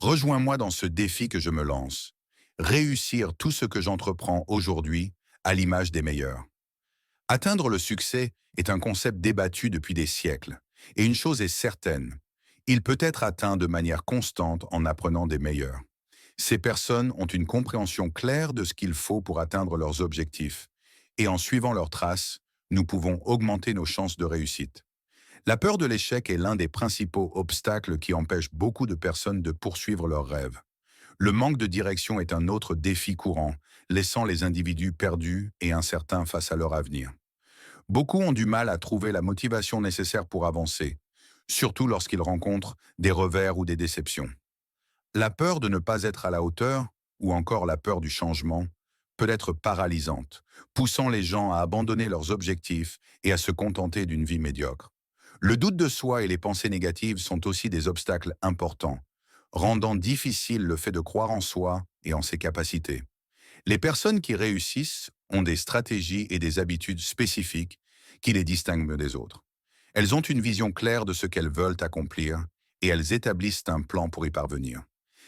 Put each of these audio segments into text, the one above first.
Rejoins-moi dans ce défi que je me lance. Réussir tout ce que j'entreprends aujourd'hui à l'image des meilleurs. Atteindre le succès est un concept débattu depuis des siècles. Et une chose est certaine, il peut être atteint de manière constante en apprenant des meilleurs. Ces personnes ont une compréhension claire de ce qu'il faut pour atteindre leurs objectifs. Et en suivant leurs traces, nous pouvons augmenter nos chances de réussite. La peur de l'échec est l'un des principaux obstacles qui empêchent beaucoup de personnes de poursuivre leurs rêves. Le manque de direction est un autre défi courant, laissant les individus perdus et incertains face à leur avenir. Beaucoup ont du mal à trouver la motivation nécessaire pour avancer, surtout lorsqu'ils rencontrent des revers ou des déceptions. La peur de ne pas être à la hauteur, ou encore la peur du changement, peut être paralysante, poussant les gens à abandonner leurs objectifs et à se contenter d'une vie médiocre. Le doute de soi et les pensées négatives sont aussi des obstacles importants, rendant difficile le fait de croire en soi et en ses capacités. Les personnes qui réussissent ont des stratégies et des habitudes spécifiques qui les distinguent des autres. Elles ont une vision claire de ce qu'elles veulent accomplir et elles établissent un plan pour y parvenir.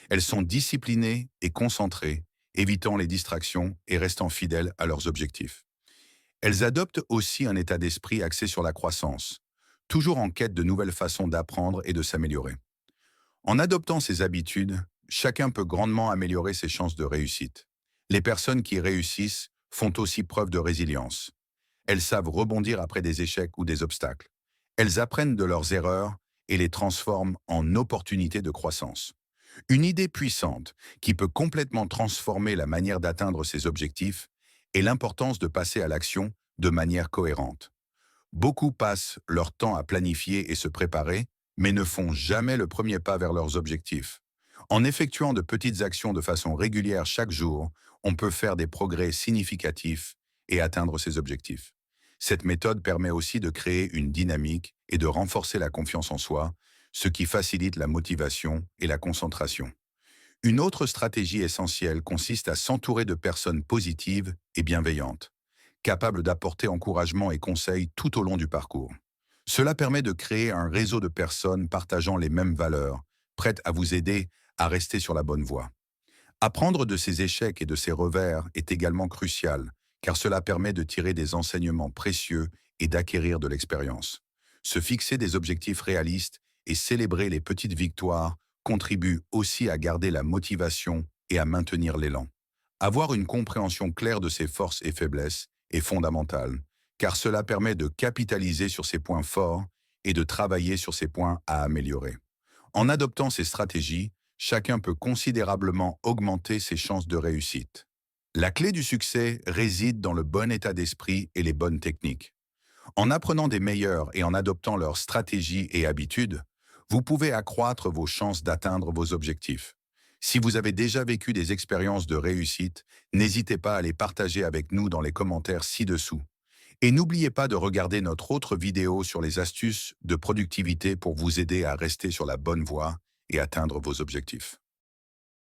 Elles sont disciplinées et concentrées, évitant les distractions et restant fidèles à leurs objectifs. Elles adoptent aussi un état d'esprit axé sur la croissance, toujours en quête de nouvelles façons d'apprendre et de s'améliorer. En adoptant ces habitudes, chacun peut grandement améliorer ses chances de réussite. Les personnes qui réussissent font aussi preuve de résilience. Elles savent rebondir après des échecs ou des obstacles. Elles apprennent de leurs erreurs et les transforment en opportunités de croissance. Une idée puissante qui peut complètement transformer la manière d'atteindre ses objectifs est l'importance de passer à l'action de manière cohérente. Beaucoup passent leur temps à planifier et se préparer, mais ne font jamais le premier pas vers leurs objectifs. En effectuant de petites actions de façon régulière chaque jour, on peut faire des progrès significatifs et atteindre ses objectifs. Cette méthode permet aussi de créer une dynamique et de renforcer la confiance en soi, ce qui facilite la motivation et la concentration. Une autre stratégie essentielle consiste à s'entourer de personnes positives et bienveillantes, capables d'apporter encouragement et conseils tout au long du parcours. Cela permet de créer un réseau de personnes partageant les mêmes valeurs, prêtes à vous aider à rester sur la bonne voie. Apprendre de ses échecs et de ses revers est également crucial, car cela permet de tirer des enseignements précieux et d'acquérir de l'expérience. Se fixer des objectifs réalistes et célébrer les petites victoires contribue aussi à garder la motivation et à maintenir l'élan. Avoir une compréhension claire de ses forces et faiblesses est fondamental, car cela permet de capitaliser sur ses points forts et de travailler sur ses points à améliorer. En adoptant ces stratégies, chacun peut considérablement augmenter ses chances de réussite. La clé du succès réside dans le bon état d'esprit et les bonnes techniques. En apprenant des meilleurs et en adoptant leurs stratégies et habitudes, vous pouvez accroître vos chances d'atteindre vos objectifs. Si vous avez déjà vécu des expériences de réussite, n'hésitez pas à les partager avec nous dans les commentaires ci-dessous. Et n'oubliez pas de regarder notre autre vidéo sur les astuces de productivité pour vous aider à rester sur la bonne voie et atteindre vos objectifs.